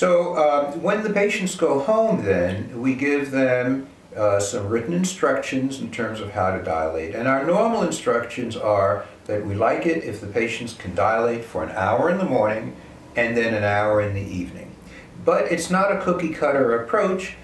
When the patients go home then, we give them some written instructions in terms of how to dilate. And our normal instructions are that we like it if the patients can dilate for an hour in the morning and then an hour in the evening. But it's not a cookie cutter approach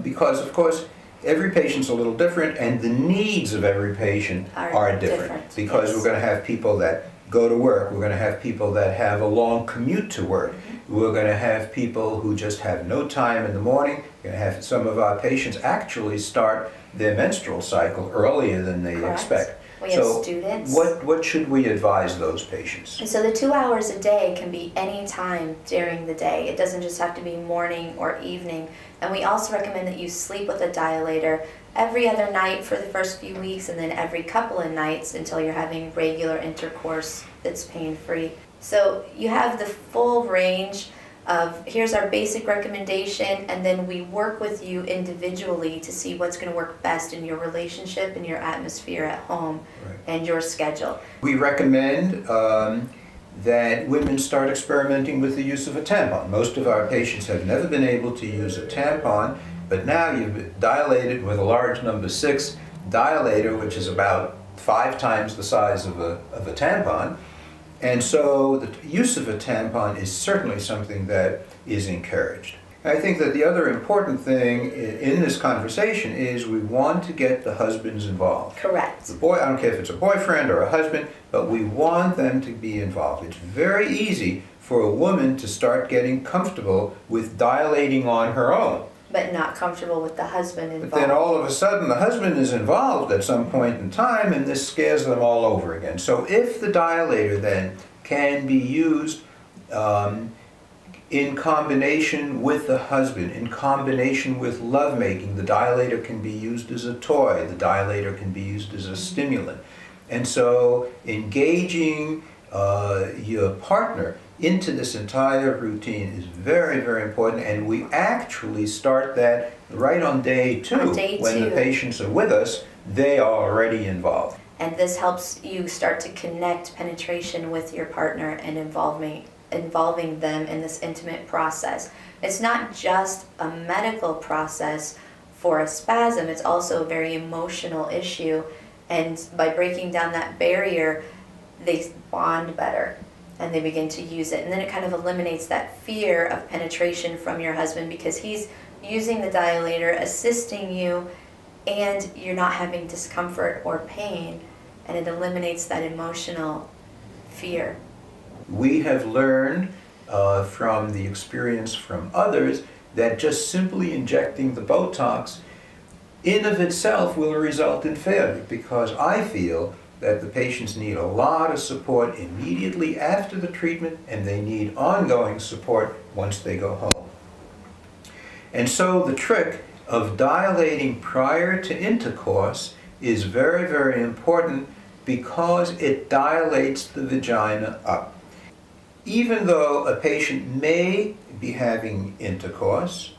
because, of course, every patient's a little different and the needs of every patient are different. Because we're going to have people that go to work, we're going to have people that have a long commute to work, we're going to have people who just have no time in the morning, we're going to have some of our patients actually start their menstrual cycle earlier than they expect. We have students. What should we advise those patients? And so the 2 hours a day can be any time during the day. It doesn't just have to be morning or evening. And we also recommend that you sleep with a dilator every other night for the first few weeks and then every couple of nights until you're having regular intercourse that's pain-free. So you have the full range of here's our basic recommendation, and then we work with you individually to see what's going to work best in your relationship and your atmosphere at home and your schedule. We recommend that women start experimenting with the use of a tampon. Most of our patients have never been able to use a tampon, but now you've dilated with a large number 6 dilator, which is about 5 times the size of a tampon. And so the use of a tampon is certainly something that is encouraged. I think that the other important thing in this conversation is we want to get the husbands involved. Correct. The boy, I don't care if it's a boyfriend or a husband, but we want them to be involved. It's very easy for a woman to start getting comfortable with dilating on her own. But not comfortable with the husband involved. But then all of a sudden the husband is involved at some point in time and this scares them all over again. So if the dilator then can be used in combination with the husband, in combination with lovemaking, the dilator can be used as a toy, the dilator can be used as a stimulant. And so engaging your partner into this entire routine is very, very important, and we actually start that right on day 2. When the patients are with us, they are already involved. And this helps you start to connect penetration with your partner and involving them in this intimate process. It's not just a medical process for a spasm, it's also a very emotional issue, and by breaking down that barrier, they bond better and they begin to use it. And then it kind of eliminates that fear of penetration from your husband because he's using the dilator, assisting you, and you're not having discomfort or pain, and it eliminates that emotional fear. We have learned from the experience from others that just simply injecting the Botox in of itself will result in failure, because I feel that the patients need a lot of support immediately after the treatment, and they need ongoing support once they go home. And so the trick of dilating prior to intercourse is very, very important because it dilates the vagina up. Even though a patient may be having intercourse,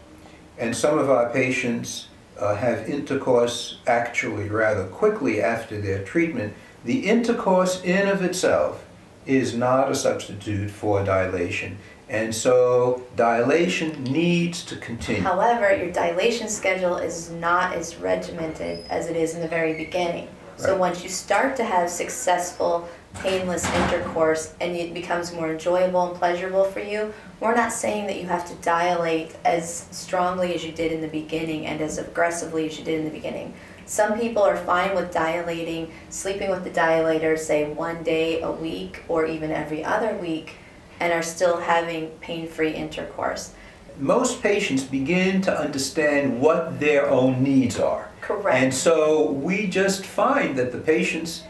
and some of our patients have intercourse actually rather quickly after their treatment, the intercourse in of itself is not a substitute for dilation. And so dilation needs to continue. However, your dilation schedule is not as regimented as it is in the very beginning. So once you start to have successful, painless intercourse and it becomes more enjoyable and pleasurable for you, we're not saying that you have to dilate as strongly as you did in the beginning and as aggressively as you did in the beginning. Some people are fine with dilating, sleeping with the dilator, say 1 day a week or even every other week, and are still having pain-free intercourse. Most patients begin to understand what their own needs are. Correct. And so we just find that the patients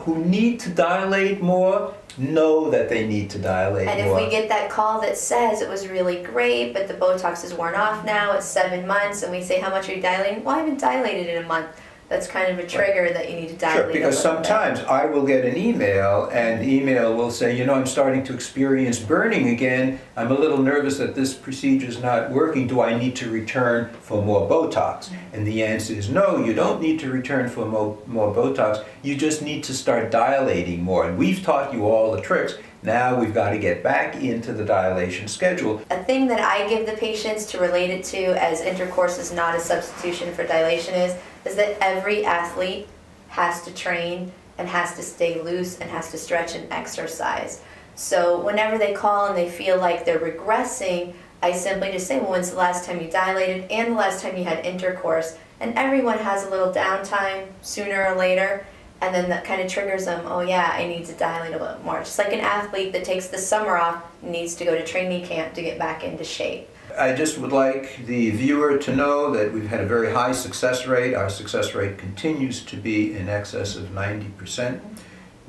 who need to dilate more know that they need to dilate more. And if we get that call that says it was really great, but the Botox is worn off now, it's 7 months, and we say, how much are you dilating? Well, I haven't dilated in a month. That's kind of a trigger that you need to dilate. Sure, because sometimes I will get an email, and the email will say, you know, I'm starting to experience burning again. I'm a little nervous that this procedure is not working. Do I need to return for more Botox? And the answer is no, you don't need to return for more Botox. You just need to start dilating more. And we've taught you all the tricks, Now we've got to get back into the dilation schedule. A thing that I give the patients to relate it to, as intercourse is not a substitution for dilation, is that every athlete has to train and has to stay loose and has to stretch and exercise. So whenever they call and they feel like they're regressing, I simply just say, well, when's the last time you dilated and the last time you had intercourse? And everyone has a little downtime sooner or later, and then that kind of triggers them, oh yeah, I need to dilate a little more. Just like an athlete that takes the summer off needs to go to training camp to get back into shape. I just would like the viewer to know that we've had a very high success rate. Our success rate continues to be in excess of 90%.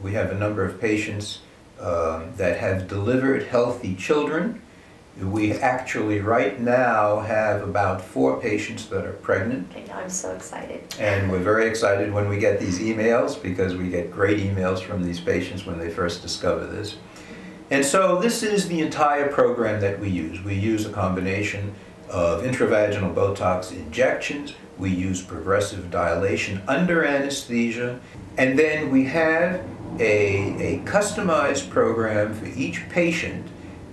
We have a number of patients that have delivered healthy children. We actually right now have about 4 patients that are pregnant. I know, I'm so excited. And we're very excited when we get these emails, because we get great emails from these patients when they first discover this. And so this is the entire program that we use. We use a combination of intravaginal Botox injections. We use progressive dilation under anesthesia. And then we have a customized program for each patient,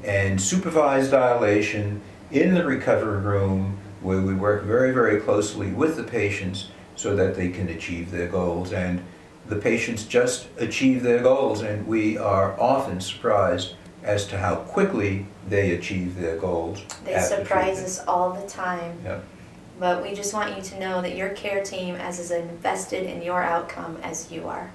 and supervised dilation in the recovery room, where we work very, very closely with the patients so that they can achieve their goals. And the patients just achieve their goals, and we are often surprised as to how quickly they achieve their goals. They surprise us all the time. Yep. But we just want you to know that your care team is as invested in your outcome as you are.